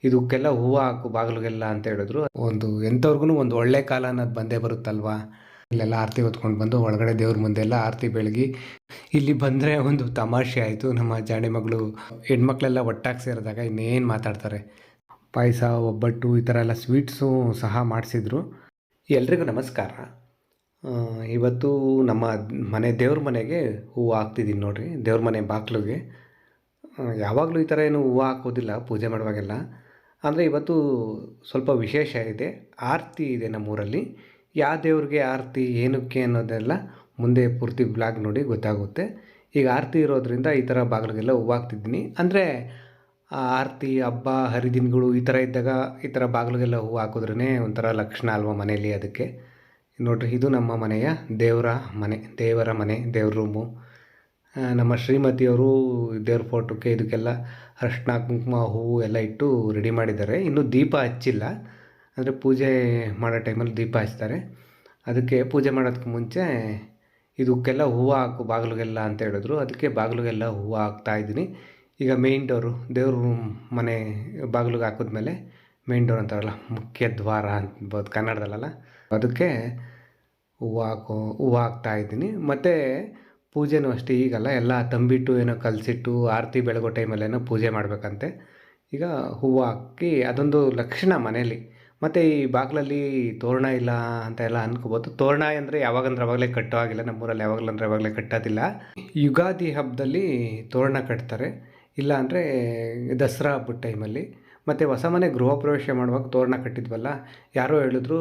ಇದಕ್ಕೆಲ್ಲ ಹೂವು ಹಾಕು ಬಾಗಿಲಿಗೆಲ್ಲ ಅಂತ ಹೇಳಿದ್ರು. ಒಂದು ಎಂಥವ್ರಿಗೂ ಒಂದು ಒಳ್ಳೆ ಕಾಲ ಅನ್ನೋದು ಬಂದೇ ಬರುತ್ತಲ್ವಾ. ಇಲ್ಲೆಲ್ಲ ಆರತಿ ಹೊತ್ಕೊಂಡು ಬಂದು ಒಳಗಡೆ ದೇವ್ರ ಮುಂದೆ ಎಲ್ಲ ಆರತಿ ಬೆಳಗಿ ಇಲ್ಲಿ ಬಂದರೆ ಒಂದು ತಮಾಷೆ ಆಯಿತು. ನಮ್ಮ ಜಾಣೆ ಮಗಳು ಹೆಣ್ಮಕ್ಳೆಲ್ಲ ಒಟ್ಟಾಗಿ ಸೇರಿದಾಗ ಇನ್ನೇನು ಮಾತಾಡ್ತಾರೆ. ಪಾಯಸ, ಒಬ್ಬಟ್ಟು ಈ ಥರ ಎಲ್ಲ ಸ್ವೀಟ್ಸು ಸಹ ಮಾಡಿಸಿದ್ರು. ಎಲ್ರಿಗೂ ನಮಸ್ಕಾರ. ಇವತ್ತು ನಮ್ಮ ದೇವ್ರ ಮನೆಗೆ ಹೂವು ಹಾಕ್ತಿದ್ದೀನಿ ನೋಡಿರಿ, ದೇವ್ರ ಮನೆ ಬಾಗಿಲಿಗೆ. ಯಾವಾಗಲೂ ಈ ಥರ ಏನು ಹೂವು ಹಾಕೋದಿಲ್ಲ ಪೂಜೆ ಮಾಡುವಾಗೆಲ್ಲ. ಅಂದರೆ ಇವತ್ತು ಸ್ವಲ್ಪ ವಿಶೇಷ ಇದೆ. ಆರತಿ ಇದೆ ನಮ್ಮೂರಲ್ಲಿ. ಯಾವ ದೇವ್ರಿಗೆ ಆರತಿ, ಏನಕ್ಕೆ ಅನ್ನೋದೆಲ್ಲ ಮುಂದೆ ಪೂರ್ತಿ ಬ್ಲಾಗ್ ನೋಡಿ ಗೊತ್ತಾಗುತ್ತೆ. ಈಗ ಆರತಿ ಇರೋದ್ರಿಂದ ಈ ಥರ ಬಾಗಿಲಿಗೆಲ್ಲ ಹೂವು ಹಾಕ್ತಿದ್ದೀನಿ. ಅಂದರೆ ಆರತಿ, ಹಬ್ಬ, ಹರಿದಿನಗಳು ಈ ಥರ ಇದ್ದಾಗ ಈ ಥರ ಬಾಗಿಲಿಗೆಲ್ಲ ಹೂವು ಹಾಕಿದ್ರೇ ಒಂಥರ ಲಕ್ಷಣ ಅಲ್ವ ಮನೆಯಲ್ಲಿ. ಅದಕ್ಕೆ ನೋಡಿರಿ, ಇದು ನಮ್ಮ ಮನೆಯ ದೇವರ ಮನೆ, ದೇವ್ರ ರೂಮು. ನಮ್ಮ ಶ್ರೀಮತಿಯವರು ದೇವ್ರ ಫೋಟೋಕ್ಕೆ ಇದಕ್ಕೆಲ್ಲ ಅರಿಶಿನ, ಕುಂಕುಮ, ಹೂವು ಎಲ್ಲ ಇಟ್ಟು ರೆಡಿ ಮಾಡಿದ್ದಾರೆ. ಇನ್ನೂ ದೀಪ ಹಚ್ಚಿಲ್ಲ. ಅಂದರೆ ಪೂಜೆ ಮಾಡೋ ಟೈಮಲ್ಲಿ ದೀಪ ಹಚ್ತಾರೆ. ಅದಕ್ಕೆ ಪೂಜೆ ಮಾಡೋದಕ್ಕೆ ಮುಂಚೆ ಇದಕ್ಕೆಲ್ಲ ಹೂವು ಹಾಕು ಬಾಗಿಲಿಗೆಲ್ಲ ಅಂತ ಹೇಳಿದ್ರು. ಅದಕ್ಕೆ ಬಾಗಿಲಿಗೆಲ್ಲ ಹೂವು ಹಾಕ್ತಾಯಿದ್ದೀನಿ. ಈಗ ಮೇಯ್ನ್ ಡೋರು, ದೇವ್ರ ಮನೆ ಬಾಗಿಲಿಗೆ ಹಾಕಿದ್ಮೇಲೆ ಮೇಯ್ನ್ ಡೋರ್ ಅಂತಾರಲ್ಲ, ಮುಖ್ಯ ದ್ವಾರ ಅನ್ಬೋದು ಕನ್ನಡದಲ್ಲ, ಅದಕ್ಕೆ ಹೂವು ಹಾಕ್ತಾಯಿದ್ದೀನಿ. ಮತ್ತು ಪೂಜೆನೂ ಅಷ್ಟೇ, ಈಗಲ್ಲ ಎಲ್ಲ ತಂಬಿಟ್ಟು ಏನೋ ಕಲಸಿಟ್ಟು ಆರತಿ ಬೆಳಗೋ ಟೈಮಲ್ಲೇನೋ ಪೂಜೆ ಮಾಡಬೇಕಂತೆ. ಈಗ ಹೂವು ಹಾಕಿ ಅದೊಂದು ಲಕ್ಷಣ ಮನೇಲಿ. ಮತ್ತು ಈ ಬಾಗಿಲಲ್ಲಿ ತೋರಣ ಇಲ್ಲ ಅಂತ ಎಲ್ಲ ಅನ್ಕೋಬೋದು. ತೋರಣ ಅಂದರೆ ಯಾವಾಗಂದ್ರೆ ಅವಾಗಲೇ ಕಟ್ಟೋ ಆಗಿಲ್ಲ, ನಮ್ಮೂರಲ್ಲಿ ಯಾವಾಗಲಂದ್ರೆ ಅವಾಗಲೇ ಕಟ್ಟೋದಿಲ್ಲ. ಯುಗಾದಿ ಹಬ್ಬದಲ್ಲಿ ತೋರಣ ಕಟ್ತಾರೆ, ಇಲ್ಲ ಅಂದರೆ ದಸರಾ ಹಬ್ಬದ ಟೈಮಲ್ಲಿ. ಮತ್ತು ಹೊಸ ಮನೆ ಗೃಹ ಪ್ರವೇಶ ಮಾಡುವಾಗ ತೋರಣ ಕಟ್ಟಿದ್ವಲ್ಲ, ಯಾರೋ ಹೇಳಿದ್ರು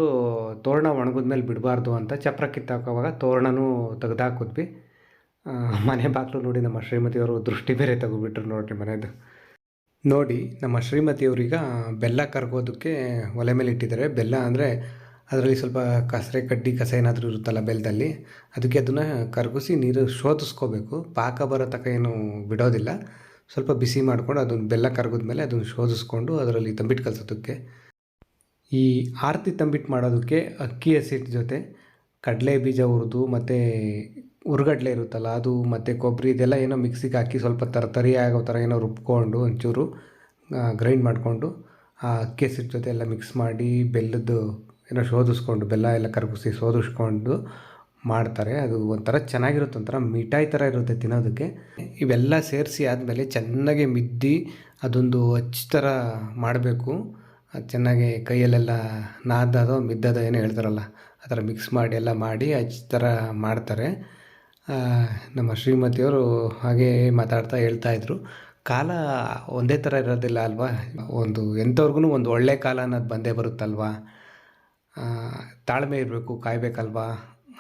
ತೋರಣ ಒಣಗಿದ್ಮೇಲೆ ಬಿಡಬಾರ್ದು ಅಂತ. ಚಪ್ರ ಕಿತ್ತಾಕೋವಾಗ ತೋರಣನೂ ತೆಗ್ದಾಕಿದ್ವಿ. ಮನೆ ಬಾಗಿಲು ನೋಡಿ ನಮ್ಮ ಶ್ರೀಮತಿಯವರು ದೃಷ್ಟಿ ಬೇರೆ ತೆಗೆದುಬಿಟ್ರು ನೋಡಿರಿ ಮನೆಯದು. ನೋಡಿ, ನಮ್ಮ ಶ್ರೀಮತಿಯವ್ರೀಗ ಬೆಲ್ಲ ಕರಗೋದಕ್ಕೆ ಒಲೆ ಮೇಲೆ ಇಟ್ಟಿದ್ದಾರೆ. ಬೆಲ್ಲ ಅಂದರೆ ಅದರಲ್ಲಿ ಸ್ವಲ್ಪ ಕಸರೆ ಕಡ್ಡಿ ಕಸ ಏನಾದರೂ ಇರುತ್ತಲ್ಲ ಬೆಲ್ಲದಲ್ಲಿ, ಅದಕ್ಕೆ ಅದನ್ನು ಕರಗಿಸಿ ನೀರು ಶೋಧಿಸ್ಕೋಬೇಕು. ಪಾಕ ಬರೋ ತನಕ ಏನು ಬಿಡೋದಿಲ್ಲ. ಸ್ವಲ್ಪ ಬಿಸಿ ಮಾಡ್ಕೊಂಡು ಅದನ್ನು ಬೆಲ್ಲ ಕರಗಿದ್ಮೇಲೆ ಅದನ್ನು ಶೋಧಿಸ್ಕೊಂಡು ಅದರಲ್ಲಿ ತಂಬಿಟ್ಟು ಕಲಸೋದಕ್ಕೆ. ಈ ಆರತಿ ತಂಬಿಟ್ಟು ಮಾಡೋದಕ್ಕೆ ಅಕ್ಕಿ ಹಸಿಟ್ಟು ಜೊತೆ ಕಡಲೆ ಬೀಜ ಹುರಿದು ಮತ್ತು ಹುರ್ಗಡ್ಲೆ ಇರುತ್ತಲ್ಲ ಅದು, ಮತ್ತು ಕೊಬ್ಬರಿ, ಇದೆಲ್ಲ ಏನೋ ಮಿಕ್ಸಿಗೆ ಹಾಕಿ ಸ್ವಲ್ಪ ತರಿ ಆಗೋ ಥರ ಏನೋ ರುಬ್ಕೊಂಡು ಒಂಚೂರು ಗ್ರೈಂಡ್ ಮಾಡಿಕೊಂಡು ಆ ಅಕ್ಕಿ ಹಸಿಟ್ಟು ಜೊತೆ ಎಲ್ಲ ಮಿಕ್ಸ್ ಮಾಡಿ ಬೆಲ್ಲದ್ದು ಏನೋ ಶೋಧಿಸ್ಕೊಂಡು, ಬೆಲ್ಲ ಎಲ್ಲ ಕರಗಿಸಿ ಶೋಧಿಸ್ಕೊಂಡು ಮಾಡ್ತಾರೆ. ಅದು ಒಂಥರ ಚೆನ್ನಾಗಿರುತ್ತೆ, ಒಂಥರ ಮಿಠಾಯಿ ಥರ ಇರುತ್ತೆ ತಿನ್ನೋದಕ್ಕೆ. ಇವೆಲ್ಲ ಸೇರಿಸಿ ಆದಮೇಲೆ ಚೆನ್ನಾಗಿ ಮಿದ್ದಿ ಅದೊಂದು ಅಚ್ಚು ಥರ ಮಾಡಬೇಕು. ಅದು ಚೆನ್ನಾಗಿ ಕೈಯಲ್ಲೆಲ್ಲ ನಾದೋದು ಮಿದ್ದೋದು ಏನೋ ಹೇಳ್ತಾರಲ್ಲ, ಆ ಥರ ಮಿಕ್ಸ್ ಮಾಡಿ ಎಲ್ಲ ಮಾಡಿ ಅಚ್ಚು ಥರ ಮಾಡ್ತಾರೆ. ನಮ್ಮ ಶ್ರೀಮತಿಯವರು ಹಾಗೇ ಮಾತಾಡ್ತಾ ಹೇಳ್ತಾಯಿದ್ರು. ಕಾಲ ಒಂದೇ ಥರ ಇರೋದಿಲ್ಲ ಅಲ್ವಾ. ಒಂದು ಎಂಥವ್ರಿಗೂ ಒಂದು ಒಳ್ಳೆ ಕಾಲ ಅನ್ನೋದು ಬಂದೇ ಬರುತ್ತಲ್ವ. ತಾಳ್ಮೆ ಇರಬೇಕು, ಕಾಯಬೇಕಲ್ವಾ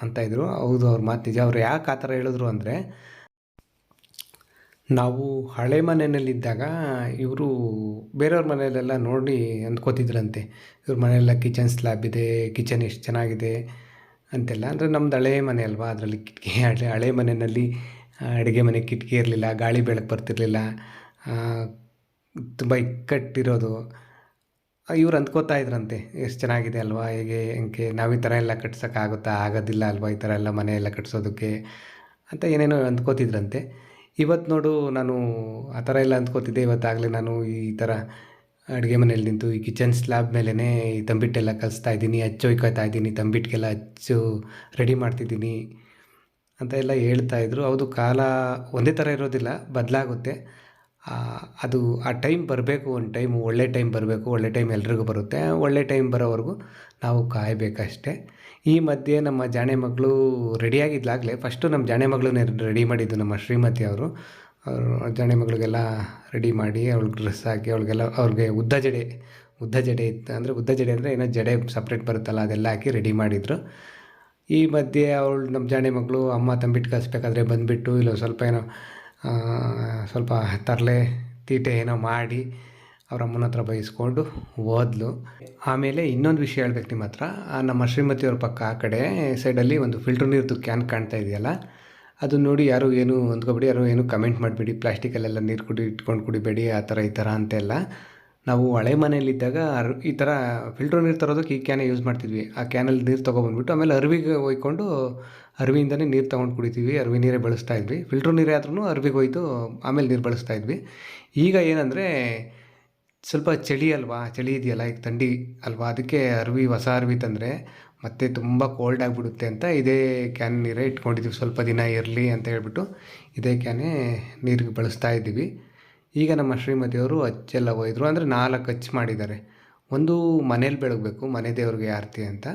ಅಂತ ಇದ್ದರು. ಹೌದು, ಅವ್ರ ಮಾತು ನಿಜ. ಅವ್ರು ಯಾಕೆ ಆ ಥರ ಹೇಳಿದ್ರು ಅಂದರೆ, ನಾವು ಹಳೆ ಮನೆಯಲ್ಲಿದ್ದಾಗ ಇವರು ಬೇರೆಯವ್ರ ಮನೆಯಲ್ಲೆಲ್ಲ ನೋಡಿ ಅಂದ್ಕೋತಿದ್ರಂತೆ, ಇವ್ರ ಮನೆಯೆಲ್ಲ ಕಿಚನ್ ಸ್ಲ್ಯಾಬ್ ಇದೆ, ಕಿಚನ್ ಎಷ್ಟು ಚೆನ್ನಾಗಿದೆ ಅಂತೆಲ್ಲ. ಅಂದರೆ ನಮ್ದು ಹಳೆ ಮನೆ ಅಲ್ವಾ, ಅದರಲ್ಲಿ ಕಿಟಕಿ, ಹಳೆ ಮನೆಯಲ್ಲಿ ಅಡುಗೆ ಮನೆ ಕಿಟಕಿ ಇರಲಿಲ್ಲ, ಗಾಳಿ ಬೆಳಕು ಬರ್ತಿರಲಿಲ್ಲ, ತುಂಬ ಇಕ್ಕಟ್ಟಿರೋದು. ಇವ್ರು ಅಂದ್ಕೋತಾ ಇದ್ರಂತೆ, ಎಷ್ಟು ಚೆನ್ನಾಗಿದೆ ಅಲ್ವಾ, ಹೇಗೆ ಹೆಂಗೆ ನಾವು ಈ ಥರ ಎಲ್ಲ ಕಟ್ಸೋಕ್ಕಾಗುತ್ತಾ, ಆಗೋದಿಲ್ಲ ಅಲ್ವಾ ಈ ಥರ ಎಲ್ಲ ಮನೆ ಎಲ್ಲ ಕಟ್ಸೋದಕ್ಕೆ ಅಂತ ಏನೇನೋ ಅಂದ್ಕೋತಿದ್ರಂತೆ. ಇವತ್ತು ನೋಡು, ನಾನು ಆ ಥರ ಎಲ್ಲ ಅಂದ್ಕೋತಿದ್ದೆ. ಇವತ್ತಾಗಲೇ ನಾನು ಈ ಥರ ಅಡುಗೆ ಮನೇಲಿ ನಿಂತು ಈ ಕಿಚನ್ ಸ್ಲ್ಯಾಬ್ ಮೇಲೇ ಈ ತಂಬಿಟ್ಟೆಲ್ಲ ಕಲಿಸ್ತಾ ಇದ್ದೀನಿ, ಅಚ್ಚು ಹೊಯ್ಕೊತಾ ಇದ್ದೀನಿ, ತಂಬಿಟ್ಟಿಗೆಲ್ಲ ಅಚ್ಚು ರೆಡಿ ಮಾಡ್ತಿದ್ದೀನಿ ಅಂತ ಎಲ್ಲ ಹೇಳ್ತಾಯಿದ್ರು. ಹೌದು, ಕಾಲ ಒಂದೇ ಥರ ಇರೋದಿಲ್ಲ, ಬದಲಾಗುತ್ತೆ. ಅದು ಆ ಟೈಮ್ ಬರಬೇಕು, ಒಂದು ಟೈಮ್, ಒಳ್ಳೆ ಟೈಮ್ ಬರಬೇಕು. ಒಳ್ಳೆ ಟೈಮ್ ಎಲ್ರಿಗೂ ಬರುತ್ತೆ. ಒಳ್ಳೆ ಟೈಮ್ ಬರೋವರೆಗೂ ನಾವು ಕಾಯಬೇಕಷ್ಟೆ. ಈ ಮಧ್ಯೆ ನಮ್ಮ ಜಾಣೆ ಮಗಳು ರೆಡಿಯಾಗಿದ್ದಾಗಲೇ ಫಸ್ಟು ನಮ್ಮ ಜಾಣೆ ಮಗಳನ್ನೇ ರೆಡಿ ಮಾಡಿದ್ದು ನಮ್ಮ ಶ್ರೀಮತಿ ಅವರು ಜಾಣೆ ಮಗಳಿಗೆಲ್ಲ ರೆಡಿ ಮಾಡಿ ಅವ್ಳಿಗೆ ಡ್ರೆಸ್ ಹಾಕಿ ಅವ್ರಿಗೆ ಉದ್ದ ಜಡೆ ಇತ್ತು. ಅಂದರೆ ಉದ್ದ ಜಡೆ ಅಂದರೆ ಏನೋ ಜಡೆ ಸಪ್ರೇಟ್ ಬರುತ್ತಲ್ಲ, ಅದೆಲ್ಲ ಹಾಕಿ ರೆಡಿ ಮಾಡಿದರು. ಈ ಮಧ್ಯೆ ನಮ್ಮ ಜಾಣೆ ಮಗಳು ಅಮ್ಮ ತಂಬಿಟ್ಟು ಕಲಿಸ್ಬೇಕಾದ್ರೆ ಬಂದುಬಿಟ್ಟು ಇಲ್ಲ ಸ್ವಲ್ಪ ತರಲೆ ತೀಟೆ ಏನೋ ಮಾಡಿ ಅವ್ರ ಅಮ್ಮನ ಹತ್ರ ಬೈಸ್ಕೊಂಡು ಹೋದ್ಲು. ಆಮೇಲೆ ಇನ್ನೊಂದು ವಿಷಯ ಹೇಳ್ಬೇಕು ನಿಮ್ಮ ಹತ್ರ. ನಮ್ಮ ಶ್ರೀಮತಿಯವ್ರ ಪಕ್ಕ ಆ ಕಡೆ ಸೈಡಲ್ಲಿ ಒಂದು ಫಿಲ್ಟ್ರ್ ನೀರ್ದು ಕ್ಯಾನ್ ಕಾಣ್ತಾ ಇದೆಯಲ್ಲ, ಅದನ್ನ ನೋಡಿ ಯಾರು ಏನು ಅಂದ್ಕೊಬೇಡಿ, ಯಾರು ಏನು ಕಮೆಂಟ್ ಮಾಡಿಬಿಡಿ. ಪ್ಲಾಸ್ಟಿಕಲ್ಲೆಲ್ಲ ನೀರು ಇಟ್ಕೊಂಡು ಕುಡಿಬೇಡಿ, ಆ ಥರ ಈ ಥರ ಅಂತೆಲ್ಲ. ನಾವು ಹಳೆ ಮನೆಯಲ್ಲಿದ್ದಾಗ ಈ ಥರ ಫಿಲ್ಟ್ರ್ ನೀರು ತರೋದಕ್ಕೆ ಈ ಕ್ಯಾನೇ ಯೂಸ್ ಮಾಡ್ತಿದ್ವಿ. ಆ ಕ್ಯಾನಲ್ಲಿ ನೀರು ತೊಗೊಬಂದ್ಬಿಟ್ಟು ಆಮೇಲೆ ಅರಿವಿಗೆ ಒಯ್ಕೊಂಡು ಅರಿವಿಂದನೇ ನೀರು ತೊಗೊಂಡು ಕುಡಿತೀವಿ. ಅರಿವಿ ನೀರೇ ಬಳಸ್ತಾ ಇದ್ವಿ. ಫಿಲ್ಟ್ರ್ ನೀರೇ ಆದ್ರೂ ಅರಿವಿಗೆ ಹೋಯ್ತು ಆಮೇಲೆ ನೀರು ಬಳಸ್ತಾ ಇದ್ವಿ. ಈಗ ಏನಂದರೆ ಸ್ವಲ್ಪ ಚಳಿ ಅಲ್ವಾ, ಚಳಿ ಇದೆಯಲ್ಲ ಈಗ ಥಂಡಿ ಅಲ್ವಾ, ಅದಕ್ಕೆ ಹೊಸ ಅರ್ವಿ ತಂದರೆ ಮತ್ತೆ ತುಂಬ ಕೋಲ್ಡ್ ಆಗಿಬಿಡುತ್ತೆ ಅಂತ ಇದೇ ಕ್ಯಾನ್ ನೀರೇ ಇಟ್ಕೊಂಡಿದ್ದೀವಿ. ಸ್ವಲ್ಪ ದಿನ ಇರಲಿ ಅಂತ ಹೇಳ್ಬಿಟ್ಟು ಇದೇ ಕ್ಯಾನೇ ನೀರಿಗೆ ಬಳಸ್ತಾ ಇದ್ದೀವಿ. ಈಗ ನಮ್ಮ ಶ್ರೀಮತಿಯವರು ಅಚ್ಚೆಲ್ಲ ಒಯ್ದರು, ಅಂದರೆ 4 ಅಚ್ಚು ಮಾಡಿದ್ದಾರೆ. ಒಂದು ಮನೇಲಿ ಬೆಳಗಬೇಕು, ಮನೆ ದೇವ್ರಿಗೆ ಆರತಿ ಅಂತ.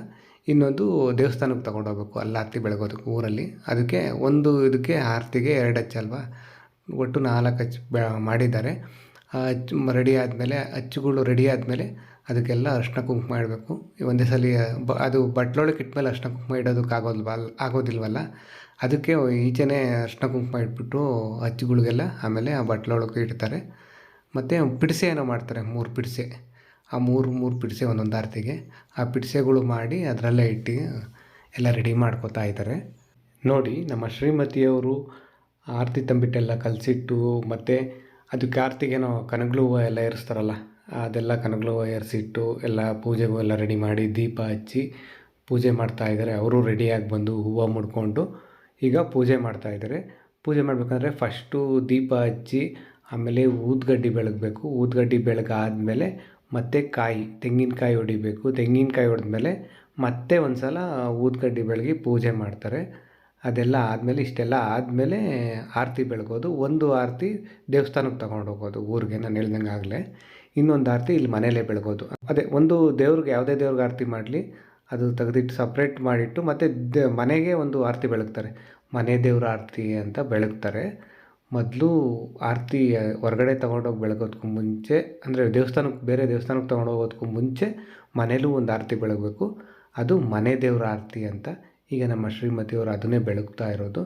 ಇನ್ನೊಂದು ದೇವಸ್ಥಾನಕ್ಕೆ ತೊಗೊಂಡೋಗ್ಬೇಕು, ಅಲ್ಲಿ ಆರತಿ ಬೆಳಗೋದಕ್ಕೆ ಊರಲ್ಲಿ. ಅದಕ್ಕೆ ಒಂದು ಇದಕ್ಕೆ ಆರತಿಗೆ 2 ಅಚ್ಚಲ್ವಾ, ಒಟ್ಟು 4 ಅಚ್ಚು ಮಾಡಿದ್ದಾರೆ. ಅಚ್ಚು ರೆಡಿ ಆದಮೇಲೆ, ಅಚ್ಚುಗಳು ರೆಡಿ ಆದಮೇಲೆ ಅದಕ್ಕೆಲ್ಲ ಅರಿಶಿನ ಕುಂಕುಮ ಇಡಬೇಕು. ಒಂದೇ ಸಲ ಅದು ಬಟ್ಲೊಳಗೆ ಇಟ್ಮೇಲೆ ಅರಿಶಿನ ಕುಂಕುಮ ಇಡೋದಕ್ಕೆ ಆಗೋದಿಲ್ವಲ್ಲ, ಅದಕ್ಕೆ ಈಚೆನೇ ಅರಿಶಿನ ಕುಂಕುಮ ಇಟ್ಬಿಟ್ಟು ಅಚ್ಚುಗಳಿಗೆಲ್ಲ ಆಮೇಲೆ ಆ ಬಟ್ಲೊಳಗೆ ಇಡ್ತಾರೆ. ಮತ್ತು ಪಿಡಿಸೆ ಏನೋ ಮಾಡ್ತಾರೆ, 3 ಪಿಡಿಸೆ. ಆ ಮೂರು ಪಿಡಿಸೆ ಒಂದೊಂದು ಆರತಿಗೆ ಆ ಪಿಡಿಸೆಗಳು ಮಾಡಿ ಅದರಲ್ಲೇ ಇಟ್ಟು ಎಲ್ಲ ರೆಡಿ ಮಾಡ್ಕೋತಾ ಇದ್ದಾರೆ. ನೋಡಿ, ನಮ್ಮ ಶ್ರೀಮತಿಯವರು ಆರತಿ ತಂಬಿಟ್ಟೆಲ್ಲ ಕಲಸಿಟ್ಟು, ಮತ್ತು ಅದಕ್ಕೆ ಆರತಿಗೇನೋ ಕನಗಲು ಹೂವು ಎಲ್ಲ ಏರಿಸ್ತಾರಲ್ಲ, ಅದೆಲ್ಲ ಕನಗಲು ಹೂವು ಏರಿಸಿಟ್ಟು ಎಲ್ಲ ಪೂಜೆಗೂ ಎಲ್ಲ ರೆಡಿ ಮಾಡಿ ದೀಪ ಹಚ್ಚಿ ಪೂಜೆ ಮಾಡ್ತಾಯಿದ್ದಾರೆ. ಅವರು ರೆಡಿಯಾಗಿ ಬಂದು ಹೂವು ಮುಡ್ಕೊಂಡು ಈಗ ಪೂಜೆ ಮಾಡ್ತಾಯಿದ್ದಾರೆ. ಪೂಜೆ ಮಾಡಬೇಕಂದ್ರೆ ಫಸ್ಟು ದೀಪ ಹಚ್ಚಿ ಆಮೇಲೆ ಊದ್ಗಡ್ಡಿ ಬೆಳಗಬೇಕು. ಊದ್ಗಡ್ಡಿ ಬೆಳಗಾದ್ಮೇಲೆ ಮತ್ತೆ ತೆಂಗಿನಕಾಯಿ ಹೊಡಿಬೇಕು. ತೆಂಗಿನಕಾಯಿ ಹೊಡೆದ್ಮೇಲೆ ಮತ್ತೆ ಒಂದು ಸಲ ಊದ್ಗಡ್ಡಿ ಬೆಳಗಿ ಪೂಜೆ ಮಾಡ್ತಾರೆ. ಅದೆಲ್ಲ ಆದಮೇಲೆ, ಇಷ್ಟೆಲ್ಲ ಆದಮೇಲೆ ಆರತಿ ಬೆಳಗೋದು. ಒಂದು ಆರತಿ ದೇವಸ್ಥಾನಕ್ಕೆ ತೊಗೊಂಡು ಹೋಗೋದು ಊರಿಗೆ, ನಾನು ಹೇಳ್ದಂಗೆ ಆಗಲೇ. ಇನ್ನೊಂದು ಆರತಿ ಇಲ್ಲಿ ಮನೇಲೇ ಬೆಳಗೋದು. ಅದೇ ಒಂದು ದೇವ್ರಿಗೆ, ಯಾವುದೇ ದೇವ್ರಿಗೆ ಆರತಿ ಮಾಡಲಿ ಅದು ತೆಗೆದಿಟ್ಟು ಸಪ್ರೇಟ್ ಮಾಡಿಟ್ಟು ಮತ್ತೆ ಮನೆಗೆ ಒಂದು ಆರತಿ ಬೆಳಗ್ತಾರೆ. ಮನೆ ದೇವ್ರ ಆರತಿ ಅಂತ ಬೆಳಗ್ತಾರೆ. ಮೊದಲು ಆರತಿ ಹೊರಗಡೆ ತೊಗೊಂಡೋಗಿ ಬೆಳಗೋದಕ್ಕೂ ಮುಂಚೆ, ಅಂದರೆ ಬೇರೆ ದೇವಸ್ಥಾನಕ್ಕೆ ತೊಗೊಂಡೋಗೋದಕ್ಕೂ ಮುಂಚೆ ಮನೇಲೂ ಒಂದು ಆರತಿ ಬೆಳಗಬೇಕು. ಅದು ಮನೆ ದೇವ್ರ ಆರತಿ ಅಂತ. ಈಗ ನಮ್ಮ ಶ್ರೀಮತಿಯವರು ಅದನ್ನೇ ಬೆಳಗ್ತಾ ಇರೋದು.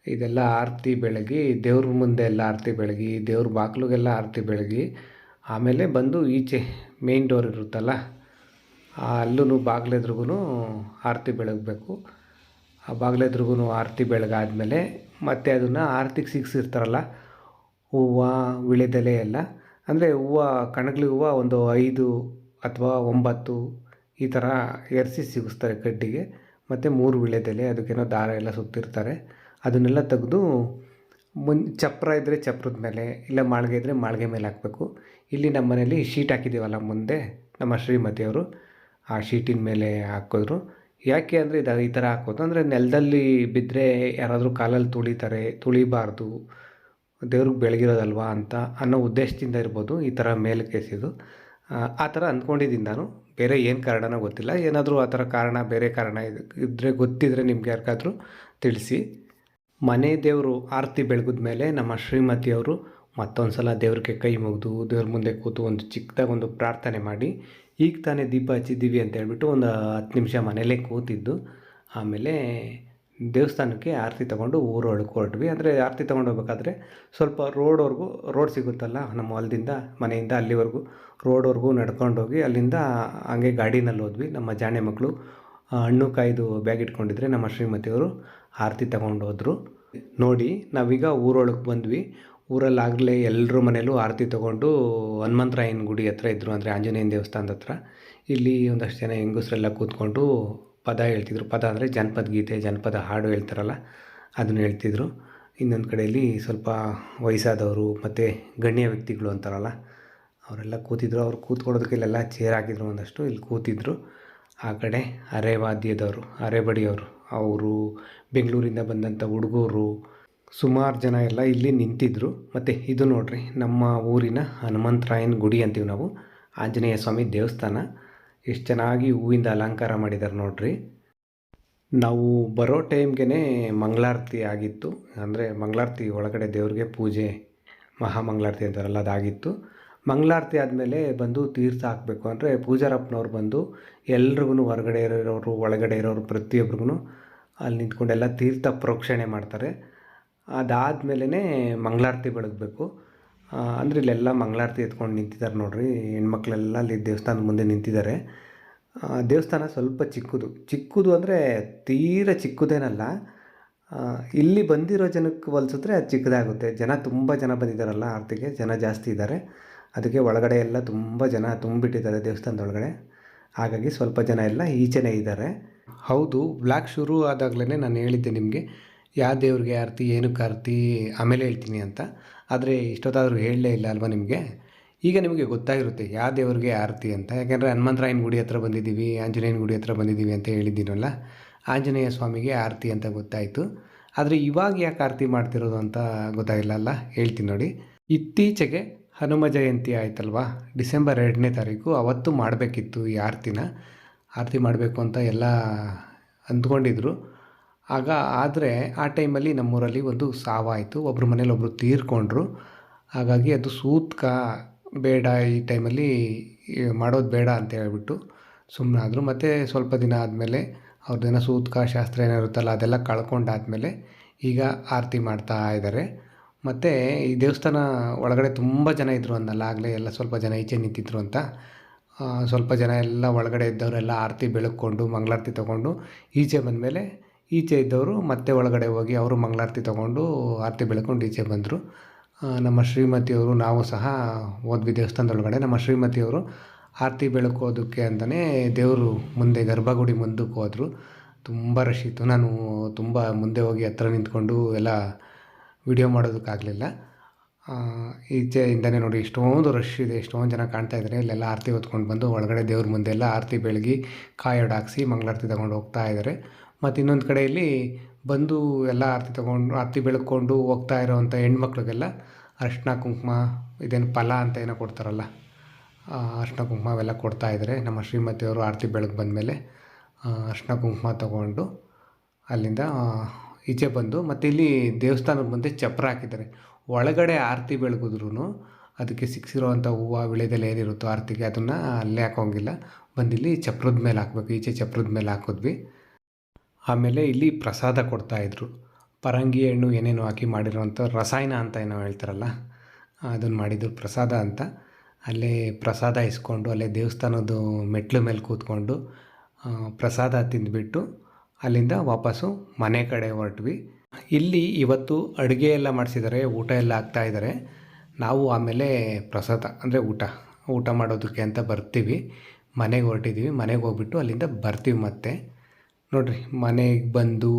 ಇದೆಲ್ಲ ಆರತಿ ಬೆಳಗಿ, ದೇವ್ರ ಮುಂದೆ ಎಲ್ಲ ಆರತಿ ಬೆಳಗಿ, ದೇವ್ರ ಬಾಗಿಲಿಗೆಲ್ಲ ಆರತಿ ಬೆಳಗಿ, ಆಮೇಲೆ ಬಂದು ಈಚೆ ಮೇನ್ ಡೋರ್ ಇರುತ್ತಲ್ಲ, ಅಲ್ಲೂ ಬಾಗಿಲೆದ್ರಿಗೂ ಆರತಿ ಬೆಳಗಬೇಕು. ಆ ಬಾಗಿಲೆದ್ರಿಗೂ ಆರತಿ ಬೆಳಗಾದ್ಮೇಲೆ ಮತ್ತೆ ಅದನ್ನು ಆರತಿಗೆ ಸಿಗಿಸಿರ್ತಾರಲ್ಲ, ಹೂವು ವಿಳೆದೆಲೆ ಎಲ್ಲ, ಅಂದರೆ ಹೂವು ಕಣಗ್ಲಿ ಹೂವು ಒಂದು 5 ಅಥವಾ 9 ಈ ಥರ ಎರ್ಸಿ ಸಿಗಿಸ್ತಾರೆ ಕಡ್ಡಿಗೆ. ಮತ್ತು 3 ವಿಳೆದೆಲೆ, ಅದಕ್ಕೇನೋ ದಾರ ಎಲ್ಲ ಸುತ್ತಿರ್ತಾರೆ. ಅದನ್ನೆಲ್ಲ ತೆಗೆದು ಚಪ್ರ ಇದ್ದರೆ ಚಪ್ರದ ಮೇಲೆ, ಇಲ್ಲ ಮಾಳಿಗೆ ಇದ್ದರೆ ಮಾಳಿಗೆ ಮೇಲೆ ಹಾಕಬೇಕು. ಇಲ್ಲಿ ನಮ್ಮ ಮನೇಲಿ ಶೀಟ್ ಹಾಕಿದ್ದೀವಲ್ಲ ಮುಂದೆ, ನಮ್ಮ ಶ್ರೀಮತಿಯವರು ಆ ಶೀಟಿನ ಮೇಲೆ ಹಾಕಿದ್ರು. ಯಾಕೆ ಅಂದರೆ ಈ ಥರ ಹಾಕೋದು ಅಂದರೆ ನೆಲದಲ್ಲಿ ಬಿದ್ದರೆ ಯಾರಾದರೂ ಕಾಲಲ್ಲಿ ತುಳಿಬಾರ್ದು, ದೇವ್ರಿಗೆ ಬೆಳಗಿರೋದಲ್ವಾ ಅಂತ ಅನ್ನೋ ಉದ್ದೇಶದಿಂದ ಇರ್ಬೋದು ಈ ಥರ ಮೇಲೆ ಕೇಸಿದ್ದು. ಆ ಥರ ಅಂದ್ಕೊಂಡಿದ್ದೀನಿ ನಾನು. ಬೇರೆ ಏನು ಕಾರಣನೋ ಗೊತ್ತಿಲ್ಲ. ಏನಾದರೂ ಆ ಥರ ಕಾರಣ, ಬೇರೆ ಕಾರಣ ಇದ್ದರೆ ಗೊತ್ತಿದ್ದರೆ ನಿಮ್ಗೆ ಯಾರಿಗಾದ್ರೂ ತಿಳಿಸಿ. ಮನೆ ದೇವರು ಆರತಿ ಬೆಳಗಿದ ಮೇಲೆ ನಮ್ಮ ಶ್ರೀಮತಿಯವರು ಮತ್ತೊಂದು ಸಲ ದೇವ್ರಿಗೆ ಕೈ ಮುಗಿದು ದೇವ್ರ ಮುಂದೆ ಕೂತು ಒಂದು ಚಿಕ್ಕದಾಗಿ ಒಂದು ಪ್ರಾರ್ಥನೆ ಮಾಡಿ, ಈಗ ತಾನೇ ದೀಪ ಹಚ್ಚಿದ್ದೀವಿ ಅಂತ ಹೇಳ್ಬಿಟ್ಟು ಒಂದು 10 ನಿಮಿಷ ಮನೇಲೇ ಕೂತಿದ್ದು. ಆಮೇಲೆ ದೇವಸ್ಥಾನಕ್ಕೆ ಆರತಿ ತೊಗೊಂಡು ಊರೊಳಗೆ ಹೊರಟ್ವಿ. ಅಂದರೆ ಆರತಿ ತೊಗೊಂಡು ಹೋಗ್ಬೇಕಾದ್ರೆ ಸ್ವಲ್ಪ ರೋಡ್ ಸಿಗುತ್ತಲ್ಲ ನಮ್ಮ ಹೊಲದಿಂದ, ಮನೆಯಿಂದ ಅಲ್ಲಿವರೆಗೂ ರೋಡ್ವರೆಗೂ ನಡ್ಕೊಂಡೋಗಿ ಅಲ್ಲಿಂದ ಹಂಗೆ ಗಾಡಿನಲ್ಲಿ ಹೋದ್ವಿ. ನಮ್ಮ ಜಾಣೆ ಮಕ್ಕಳು ಹಣ್ಣು ಕಾಯ್ದು ಬ್ಯಾಗ್ ಇಟ್ಕೊಂಡಿದ್ರೆ ನಮ್ಮ ಶ್ರೀಮತಿಯವರು ಆರತಿ ತಗೊಂಡು ಹೋದರು. ನೋಡಿ, ನಾವೀಗ ಊರೊಳಗೆ ಬಂದ್ವಿ. ಊರಲ್ಲಾಗಲೇ ಎಲ್ಲರ ಮನೇಲೂ ಆರತಿ ತೊಗೊಂಡು ಹನುಮಂತರಾಯನ ಗುಡಿ ಹತ್ರ ಇದ್ದರು, ಅಂದರೆ ಆಂಜನೇಯನ ದೇವಸ್ಥಾನದ ಹತ್ರ. ಇಲ್ಲಿ ಒಂದಷ್ಟು ಜನ ಹೆಂಗಸರೆಲ್ಲ ಕೂತ್ಕೊಂಡು ಪದ ಹೇಳ್ತಿದ್ರು. ಪದ ಅಂದರೆ ಜನಪದ ಗೀತೆ, ಜನಪದ ಹಾಡು ಹೇಳ್ತಾರಲ್ಲ, ಅದನ್ನು ಹೇಳ್ತಿದ್ರು. ಇನ್ನೊಂದು ಕಡೆಯಲ್ಲಿ ಸ್ವಲ್ಪ ವಯಸ್ಸಾದವರು ಮತ್ತು ಗಣ್ಯ ವ್ಯಕ್ತಿಗಳು ಅಂತಾರಲ್ಲ, ಅವರೆಲ್ಲ ಕೂತಿದ್ರು. ಅವ್ರು ಕೂತ್ಕೊಳ್ಳೋದಕ್ಕೆ ಇಲ್ಲೆಲ್ಲ ಚೇರ್ ಹಾಕಿದ್ರು, ಒಂದಷ್ಟು ಇಲ್ಲಿ ಕೂತಿದ್ರು. ಆ ಕಡೆ ಅರೆವಾದ್ಯದವರು, ಅರೆಬಡಿಯವರು, ಅವರು ಬೆಂಗಳೂರಿಂದ ಬಂದಂಥ ಹುಡುಗರು ಸುಮಾರು ಜನ ಎಲ್ಲ ಇಲ್ಲಿ ನಿಂತಿದ್ದರು. ಮತ್ತು ಇದು ನೋಡ್ರಿ, ನಮ್ಮ ಊರಿನ ಹನುಮಂತರಾಯನ ಗುಡಿ ಅಂತೀವಿ ನಾವು, ಆಂಜನೇಯ ಸ್ವಾಮಿ ದೇವಸ್ಥಾನ. ಎಷ್ಟು ಚೆನ್ನಾಗಿ ಹೂವಿಂದ ಅಲಂಕಾರ ಮಾಡಿದ್ದಾರೆ ನೋಡ್ರಿ. ನಾವು ಬರೋ ಟೈಮ್ಗೆ ಮಂಗಳಾರತಿ ಆಗಿತ್ತು. ಅಂದರೆ ಮಂಗಳಾರತಿ ಒಳಗಡೆ ದೇವ್ರಿಗೆ ಪೂಜೆ, ಮಹಾಮಂಗಳಾರತಿ ಅಂತಾರಲ್ಲ, ಅದಾಗಿತ್ತು. ಮಂಗಳಾರತಿ ಆದಮೇಲೆ ಬಂದು ತೀರ್ಥ ಹಾಕಬೇಕು. ಅಂದರೆ ಪೂಜಾರಪ್ಪನವ್ರು ಬಂದು ಎಲ್ರಿಗೂ, ಹೊರಗಡೆ ಇರೋರು ಒಳಗಡೆ ಇರೋರು ಪ್ರತಿಯೊಬ್ರಿಗೂ ಅಲ್ಲಿ ನಿಂತ್ಕೊಂಡೆಲ್ಲ ತೀರ್ಥ ಪ್ರೋಕ್ಷಣೆ ಮಾಡ್ತಾರೆ. ಅದಾದಮೇಲೆ ಮಂಗಳಾರತಿ ಬೆಳಗಬೇಕು. ಅಂದರೆ ಇಲ್ಲೆಲ್ಲ ಮಂಗಳಾರತಿ ಎತ್ಕೊಂಡು ನಿಂತಿದ್ದಾರೆ ನೋಡ್ರಿ, ಹೆಣ್ಮಕ್ಳೆಲ್ಲ ಅಲ್ಲಿ ದೇವಸ್ಥಾನದ ಮುಂದೆ ನಿಂತಿದ್ದಾರೆ. ದೇವಸ್ಥಾನ ಸ್ವಲ್ಪ ಚಿಕ್ಕದು ಅಂದರೆ ತೀರ ಚಿಕ್ಕದೇನಲ್ಲ. ಇಲ್ಲಿ ಬಂದಿರೋ ಜನಕ್ಕೆ ಹೋಲಿಸಿದ್ರೆ ಅದು ಚಿಕ್ಕದಾಗುತ್ತೆ. ತುಂಬ ಜನ ಬಂದಿದ್ದಾರಲ್ಲ ಆರತಿಗೆ, ಜನ ಜಾಸ್ತಿ ಇದ್ದಾರೆ. ಅದಕ್ಕೆ ಒಳಗಡೆ ಎಲ್ಲ ತುಂಬ ಜನ ತುಂಬಿಟ್ಟಿದ್ದಾರೆ ದೇವಸ್ಥಾನದೊಳಗಡೆ. ಹಾಗಾಗಿ ಸ್ವಲ್ಪ ಜನ ಎಲ್ಲ ಈಚೆನೇ ಇದ್ದಾರೆ. ಹೌದು, ಬ್ಲಾಗ್ ಶುರು ಆದಾಗಲೇ ನಾನು ಹೇಳಿದ್ದೆ ನಿಮಗೆ ಯಾವ ದೇವ್ರಿಗೆ ಆರತಿ, ಏನಕ್ಕೆ ಆರತಿ ಆಮೇಲೆ ಹೇಳ್ತೀನಿ ಅಂತ. ಆದರೆ ಇಷ್ಟೊತ್ತಾದರೂ ಹೇಳಲೇ ಇಲ್ಲ ಅಲ್ವಾ ನಿಮಗೆ. ಈಗ ನಿಮಗೆ ಗೊತ್ತಾಗಿರುತ್ತೆ ಯಾವ ದೇವ್ರಿಗೆ ಆರತಿ ಅಂತ. ಯಾಕೆಂದರೆ ಹನುಮಂತರಾಯನ ಗುಡಿ ಹತ್ರ ಬಂದಿದ್ದೀವಿ, ಆಂಜನೇಯನ ಗುಡಿ ಹತ್ರ ಬಂದಿದ್ದೀವಿ ಅಂತ ಹೇಳಿದ್ದೀನಲ್ಲ, ಆಂಜನೇಯ ಸ್ವಾಮಿಗೆ ಆರತಿ ಅಂತ ಗೊತ್ತಾಯಿತು. ಆದರೆ ಇವಾಗ ಯಾಕೆ ಆರತಿ ಮಾಡ್ತಿರೋದು ಅಂತ ಗೊತ್ತಾಗಿಲ್ಲ ಹೇಳ್ತೀನಿ ನೋಡಿ. ಇತ್ತೀಚೆಗೆ ಹನುಮ ಜಯಂತಿ ಆಯ್ತಲ್ವಾ, ಡಿಸೆಂಬರ್ 2ನೇ ತಾರೀಕು, ಅವತ್ತು ಮಾಡಬೇಕಿತ್ತು ಈ ಆರತಿ ಮಾಡಬೇಕು ಅಂತ ಎಲ್ಲ ಅಂದ್ಕೊಂಡಿದ್ರು. ಆದರೆ ಆ ಟೈಮಲ್ಲಿ ನಮ್ಮೂರಲ್ಲಿ ಒಂದು ಸಾವಾಯಿತು. ಒಬ್ಬರ ಮನೇಲಿ ಒಬ್ಬರು ತೀರ್ಕೊಂಡ್ರು. ಹಾಗಾಗಿ ಅದು ಸೂತಕ ಬೇಡ, ಈ ಟೈಮಲ್ಲಿ ಮಾಡೋದು ಬೇಡ ಅಂತ ಹೇಳ್ಬಿಟ್ಟು ಸುಮ್ಮನಾದರು. ಮತ್ತು ಸ್ವಲ್ಪ ದಿನ ಆದಮೇಲೆ ಅವ್ರದ್ದೇನೋ ಸೂತಕ ಶಾಸ್ತ್ರ ಏನೋ ಇರುತ್ತಲ್ಲ, ಅದೆಲ್ಲ ಕಳ್ಕೊಂಡಾದಮೇಲೆ ಈಗ ಆರತಿ ಮಾಡ್ತಾ ಇದ್ದಾರೆ. ಮತ್ತು ಈ ದೇವಸ್ಥಾನ ಒಳಗಡೆ ತುಂಬ ಜನ ಇದ್ದರು ಅಂದಲ್ಲ ಆಗಲೇ, ಎಲ್ಲ ಸ್ವಲ್ಪ ಜನ ಈಚೆ ನಿಂತಿದ್ರು ಅಂತ. ಸ್ವಲ್ಪ ಜನ ಎಲ್ಲ ಒಳಗಡೆ ಇದ್ದವರೆಲ್ಲ ಆರತಿ ಬೆಳಗ್ಕೊಂಡು ಮಂಗಳಾರತಿ ತೊಗೊಂಡು ಈಚೆ ಬಂದಮೇಲೆ ಈಚೆ ಇದ್ದವರು ಮತ್ತೆ ಒಳಗಡೆ ಹೋಗಿ ಅವರು ಮಂಗಳಾರತಿ ತೊಗೊಂಡು ಆರತಿ ಬೆಳ್ಕೊಂಡು ಈಚೆ ಬಂದರು. ನಮ್ಮ ಶ್ರೀಮತಿಯವರು, ನಾವು ಸಹ ಹೋದ್ವಿ ದೇವಸ್ಥಾನದೊಳಗಡೆ. ನಮ್ಮ ಶ್ರೀಮತಿಯವರು ಆರತಿ ಬೆಳಕೋದಕ್ಕೆ ಅಂತಲೇ ದೇವರು ಮುಂದೆ ಗರ್ಭಗುಡಿ ಮುಂದಕ್ಕೆ ಹೋದರು. ತುಂಬ ರಶ್ ಇತ್ತು. ನಾನು ತುಂಬ ಮುಂದೆ ಹೋಗಿ ಹತ್ರ ನಿಂತ್ಕೊಂಡು ಎಲ್ಲ ವಿಡಿಯೋ ಮಾಡೋದಕ್ಕಾಗಲಿಲ್ಲ. ಈಚೆಯಿಂದನೇ ನೋಡಿ ಎಷ್ಟೊಂದು ರಶ್ ಇದೆ, ಎಷ್ಟೊಂದು ಜನ ಕಾಣ್ತಾಯಿದ್ದಾರೆ. ಇಲ್ಲೆಲ್ಲ ಆರತಿ ಹೊತ್ಕೊಂಡು ಬಂದು ಒಳಗಡೆ ದೇವ್ರ ಮುಂದೆ ಎಲ್ಲ ಆರತಿ ಬೆಳಗಿ ಕಾಯಿ ಹಾಕ್ಸಿ ಮಂಗಳಾರತಿ ತಗೊಂಡು ಹೋಗ್ತಾ ಇದ್ದಾರೆ. ಮತ್ತು ಇನ್ನೊಂದು ಕಡೆಯಲ್ಲಿ ಬಂದು ಎಲ್ಲ ಆರತಿ ಬೆಳಗ್ಕೊಂಡು ಹೋಗ್ತಾ ಇರೋವಂಥ ಹೆಣ್ಮಕ್ಳಿಗೆಲ್ಲ ಅರಿಶಿನ ಕುಂಕುಮ, ಇದೇನು ಫಲ ಅಂತ ಏನೋ ಕೊಡ್ತಾರಲ್ಲ, ಅರಿಶಿನ ಕುಂಕುಮ ಅವೆಲ್ಲ ಕೊಡ್ತಾಯಿದ್ದಾರೆ. ನಮ್ಮ ಶ್ರೀಮತಿಯವರು ಆರತಿ ಬೆಳಗ್ಗೆ ಬಂದಮೇಲೆ ಅರಿಶಿನ ಕುಂಕುಮ ತೊಗೊಂಡು ಅಲ್ಲಿಂದ ಈಚೆ ಬಂದು, ಮತ್ತು ಇಲ್ಲಿ ದೇವಸ್ಥಾನದ ಮುಂದೆ ಚಪ್ರ ಹಾಕಿದ್ದಾರೆ. ಒಳಗಡೆ ಆರತಿ ಬೆಳಗಿದ್ರೂ ಅದಕ್ಕೆ ಸಿಕ್ಕಿರೋವಂಥ ಹೂವು ವಿಳೆದೆಲೆ ಏನಿರುತ್ತೋ ಆರತಿಗೆ ಅದನ್ನು ಅಲ್ಲೇ ಹಾಕೋಂಗಿಲ್ಲ, ಬಂದಿಲ್ಲಿ ಚಪ್ರದ ಮೇಲೆ ಹಾಕ್ಬೇಕು. ಈಚೆ ಚಪ್ರದ ಮೇಲೆ ಹಾಕಿದ್ವಿ. ಆಮೇಲೆ ಇಲ್ಲಿ ಪ್ರಸಾದ ಕೊಡ್ತಾಯಿದ್ರು. ಪರಂಗಿ ಹಣ್ಣು ಏನೇನೋ ಹಾಕಿ ಮಾಡಿರೋವಂಥ ರಸಾಯನ ಅಂತ ಏನೋ ಹೇಳ್ತಾರಲ್ಲ, ಅದನ್ನು ಮಾಡಿದ್ರು ಪ್ರಸಾದ ಅಂತ. ಅಲ್ಲೇ ಪ್ರಸಾದ ಇಸ್ಕೊಂಡು ಅಲ್ಲೇ ದೇವಸ್ಥಾನದ ಮೆಟ್ಲು ಮೇಲೆ ಕೂತ್ಕೊಂಡು ಪ್ರಸಾದ ತಿಂದುಬಿಟ್ಟು ಅಲ್ಲಿಂದ ವಾಪಸ್ಸು ಮನೆ ಕಡೆ ಹೊರಟ್ವಿ. ಇಲ್ಲಿ ಇವತ್ತು ಅಡುಗೆ ಎಲ್ಲ ಮಾಡಿಸಿದ್ದಾರೆ, ಊಟ ಎಲ್ಲ ಹಾಕ್ತಾಯಿದ್ದಾರೆ. ನಾವು ಆಮೇಲೆ ಪ್ರಸಾದ ಅಂದರೆ ಊಟ ಮಾಡೋದಕ್ಕೆ ಅಂತ ಬರ್ತೀವಿ. ಮನೆಗೆ ಹೊರಟಿದ್ದೀವಿ. ಮನೆಗೆ ಹೋಗ್ಬಿಟ್ಟು ಅಲ್ಲಿಂದ ಬರ್ತೀವಿ. ಮತ್ತೆ ನೋಡಿರಿ, ಮನೆಗೆ ಬಂದು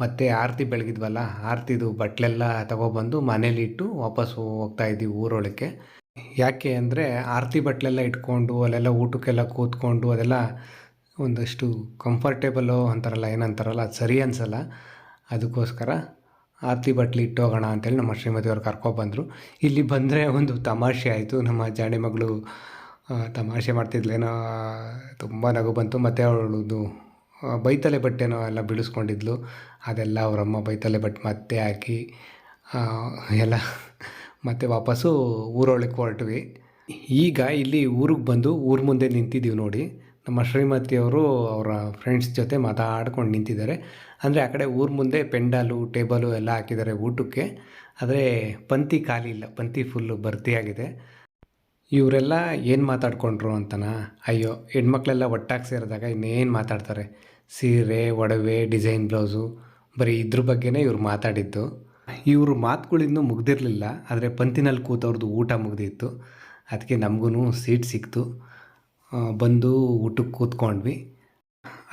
ಮತ್ತೆ ಆರತಿ ಬೆಳಗಿದ್ವಲ್ಲ, ಆರತಿದು ಬಟ್ಟಲೆಲ್ಲ ತಗೊಬಂದು ಮನೇಲಿಟ್ಟು ವಾಪಸ್ಸು ಹೋಗ್ತಾಯಿದ್ದೀವಿ ಊರೊಳಕ್ಕೆ. ಯಾಕೆ ಅಂದರೆ ಆರತಿ ಬಟ್ಟಲೆಲ್ಲ ಇಟ್ಕೊಂಡು ಅಲ್ಲೆಲ್ಲ ಊಟಕ್ಕೆಲ್ಲ ಕೂತ್ಕೊಂಡು ಅದೆಲ್ಲ ಒಂದಷ್ಟು ಕಂಫರ್ಟೇಬಲು ಅಂತಾರಲ್ಲ, ಏನಂತಾರಲ್ಲ, ಅದು ಸರಿ ಅನಿಸಲ್ಲ. ಅದಕ್ಕೋಸ್ಕರ ಆರತಿ ಬಟ್ಲು ಇಟ್ಟೋಗೋಣ ಅಂತೇಳಿ ನಮ್ಮ ಶ್ರೀಮತಿಯವ್ರು ಕರ್ಕೊಬಂದರು. ಇಲ್ಲಿ ಬಂದರೆ ಒಂದು ತಮಾಷೆ ಆಯಿತು. ನಮ್ಮ ಜಾಣಿ ಮಗಳು ತಮಾಷೆ ಮಾಡ್ತಿದ್ಲೇನೋ, ತುಂಬ ನಗು ಬಂತು. ಮತ್ತು ಅವಳದು ಬೈತಲೆ ಬಟ್ಟೆನೋ ಎಲ್ಲ ಬಿಡಿಸ್ಕೊಂಡಿದ್ಲು. ಅದೆಲ್ಲ ಅವರಮ್ಮ ಬೈತಲೆ ಬಟ್ಟೆ ಮತ್ತೆ ಹಾಕಿ ಎಲ್ಲ ಮತ್ತೆ ವಾಪಸ್ಸು ಊರೊಳಕ್ಕೆ ಹೊರಟ್ವಿ. ಈಗ ಇಲ್ಲಿ ಊರಿಗೆ ಬಂದು ಊರ ಮುಂದೆ ನಿಂತಿದ್ದೀವಿ ನೋಡಿ. ನಮ್ಮ ಶ್ರೀಮತಿಯವರು ಅವರ ಫ್ರೆಂಡ್ಸ್ ಜೊತೆ ಮಾತಾಡ್ಕೊಂಡು ನಿಂತಿದ್ದಾರೆ. ಅಂದರೆ ಆ ಕಡೆ ಊರ ಮುಂದೆ ಪೆಂಡಾಲು ಟೇಬಲು ಎಲ್ಲ ಹಾಕಿದ್ದಾರೆ ಊಟಕ್ಕೆ. ಆದರೆ ಪಂಕ್ತಿ ಖಾಲಿ ಇಲ್ಲ, ಪಂಕ್ತಿ ಫುಲ್ಲು ಭರ್ತಿಯಾಗಿದೆ. ಇವರೆಲ್ಲ ಏನು ಮಾತಾಡ್ಕೊಂಡ್ರು ಅಂತನಾ? ಅಯ್ಯೋ, ಹೆಣ್ಮಕ್ಳೆಲ್ಲ ಒಟ್ಟಾಗಿ ಸೇರಿದಾಗ ಇನ್ನೇನು ಮಾತಾಡ್ತಾರೆ? ಸೀರೆ, ಒಡವೆ, ಡಿಸೈನ್ ಬ್ಲೌಸು, ಬರೀ ಇದ್ರ ಬಗ್ಗೆನೇ ಇವ್ರು ಮಾತಾಡಿದ್ದು. ಇವ್ರ ಮಾತುಗಳಿನ್ನೂ ಮುಗ್ದಿರಲಿಲ್ಲ. ಆದರೆ ಪಂಕ್ತಿನಲ್ಲಿ ಕೂತವ್ರದ್ದು ಊಟ ಮುಗ್ದಿತ್ತು. ಅದಕ್ಕೆ ನಮಗೂ ಸೀಟ್ ಸಿಕ್ತು. ಬಂದು ಊಟಕ್ಕೆ ಕೂತ್ಕೊಂಡ್ವಿ.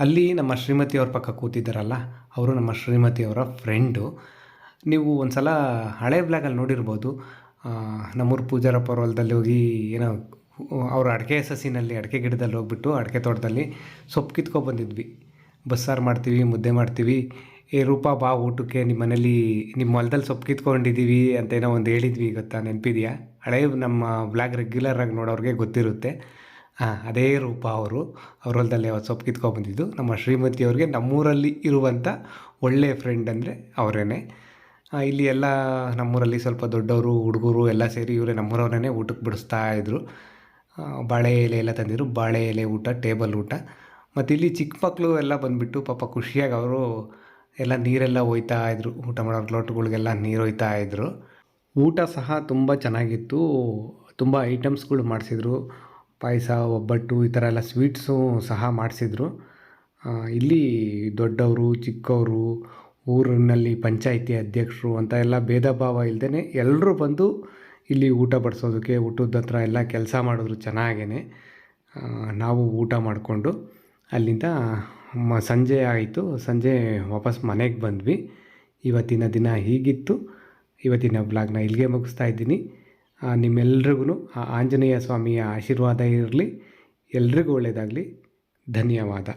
ಅಲ್ಲಿ ನಮ್ಮ ಶ್ರೀಮತಿಯವ್ರ ಪಕ್ಕ ಕೂತಿದ್ದಾರಲ್ಲ, ಅವರು ನಮ್ಮ ಶ್ರೀಮತಿಯವರ ಫ್ರೆಂಡು. ನೀವು ಒಂದು ಸಲ ಹಳೆ ಬ್ಲಾಗಲ್ಲಿ ನೋಡಿರ್ಬೋದು. ನಮ್ಮೂರು ಪೂಜಾರಪ್ಪ ಅವ್ರ ಹೊಲದಲ್ಲಿ ಹೋಗಿ ಏನೋ ಅವ್ರ ಅಡಿಕೆ ಸಸಿನಲ್ಲಿ, ಅಡಿಕೆ ಗಿಡದಲ್ಲಿ ಹೋಗ್ಬಿಟ್ಟು ಅಡಿಕೆ ತೋಟದಲ್ಲಿ ಸೊಪ್ಪು ಕಿತ್ಕೊಬಂದಿದ್ವಿ. ಬಸ್ಸಾರು ಮಾಡ್ತೀವಿ, ಮುದ್ದೆ ಮಾಡ್ತೀವಿ, ರೂಪಾ ಬಾ ಊಟಕ್ಕೆ, ನಿಮ್ಮ ಮನೇಲಿ ನಿಮ್ಮ ಹೊಲದಲ್ಲಿ ಸೊಪ್ಪು ಕಿತ್ಕೊಂಡಿದ್ದೀವಿ ಅಂತ ಏನೋ ಒಂದು ಹೇಳಿದ್ವಿ. ಗೊತ್ತಾ, ನೆನಪಿದೆಯಾ? ಹಳೆ ನಮ್ಮ ಬ್ಲಾಗ್ ರೆಗ್ಯುಲರಾಗಿ ನೋಡೋರಿಗೆ ಗೊತ್ತಿರುತ್ತೆ. ಅದೇ ರೂಪ ಅವರು ಅವ್ರ ಹೊಲದಲ್ಲಿ ಅವತ್ತು ಸೊಪ್ಪು ಕಿತ್ಕೊಬಂದಿದ್ದು. ನಮ್ಮ ಶ್ರೀಮತಿಯವ್ರಿಗೆ ನಮ್ಮೂರಲ್ಲಿ ಇರುವಂಥ ಒಳ್ಳೆಯ ಫ್ರೆಂಡ್ ಅಂದರೆ ಅವರೇ. ಇಲ್ಲಿ ಎಲ್ಲ ನಮ್ಮೂರಲ್ಲಿ ಸ್ವಲ್ಪ ದೊಡ್ಡವರು, ಹುಡುಗರು ಎಲ್ಲ ಸೇರಿ ಇವರೇ ನಮ್ಮೂರವ್ರನ್ನೇ ಊಟಕ್ಕೆ ಬಿಡಿಸ್ತಾಯಿದ್ರು. ಬಾಳೆ ಎಲೆ ಎಲ್ಲ ತಂದಿದ್ರು, ಬಾಳೆ ಎಲೆ ಊಟ, ಟೇಬಲ್ ಊಟ. ಮತ್ತು ಇಲ್ಲಿ ಚಿಕ್ಕ ಮಕ್ಕಳು ಎಲ್ಲ ಬಂದುಬಿಟ್ಟು ಪಾಪ ಖುಷಿಯಾಗಿ ಅವರು ಎಲ್ಲ ನೀರೆಲ್ಲ ಒಯ್ತಾಯಿದ್ರು. ಊಟ ಮಾಡೋ ಲೋಟಗಳಿಗೆಲ್ಲ ನೀರು ಒಯ್ತಾಯಿದ್ರು. ಊಟ ಸಹ ತುಂಬ ಚೆನ್ನಾಗಿತ್ತು. ತುಂಬ ಐಟಮ್ಸ್ಗಳು ಮಾಡಿಸಿದ್ರು. ಪಾಯಸ, ಒಬ್ಬಟ್ಟು, ಈ ಥರ ಎಲ್ಲ ಸ್ವೀಟ್ಸು ಸಹ ಮಾಡಿಸಿದ್ರು. ಇಲ್ಲಿ ದೊಡ್ಡವರು, ಚಿಕ್ಕವರು, ಊರಿನಲ್ಲಿ ಪಂಚಾಯಿತಿ ಅಧ್ಯಕ್ಷರು ಅಂತ ಎಲ್ಲ ಭೇದ ಭಾವ ಇಲ್ಲದೇ ಎಲ್ಲರೂ ಬಂದು ಇಲ್ಲಿ ಊಟ ಬಡಿಸೋದಕ್ಕೆ, ಊಟದ ಹತ್ರ ಎಲ್ಲ ಕೆಲಸ ಮಾಡಿದ್ರು ಚೆನ್ನಾಗೇ. ನಾವು ಊಟ ಮಾಡಿಕೊಂಡು ಅಲ್ಲಿಂದ ಸಂಜೆ ಆಯಿತು. ಸಂಜೆ ವಾಪಸ್ ಮನೆಗೆ ಬಂದ್ವಿ. ಇವತ್ತಿನ ದಿನ ಹೀಗಿತ್ತು. ಇವತ್ತಿನ ಬ್ಲಾಗ್ನ ಇಲ್ಲಿಗೆ ಮುಗಿಸ್ತಾ ಇದ್ದೀನಿ. ನಿಮ್ಮೆಲ್ರಿಗೂ ಆ ಆಂಜನೇಯ ಸ್ವಾಮಿಯ ಆಶೀರ್ವಾದ ಇರಲಿ. ಎಲ್ರಿಗೂ ಒಳ್ಳೆಯದಾಗಲಿ. ಧನ್ಯವಾದ.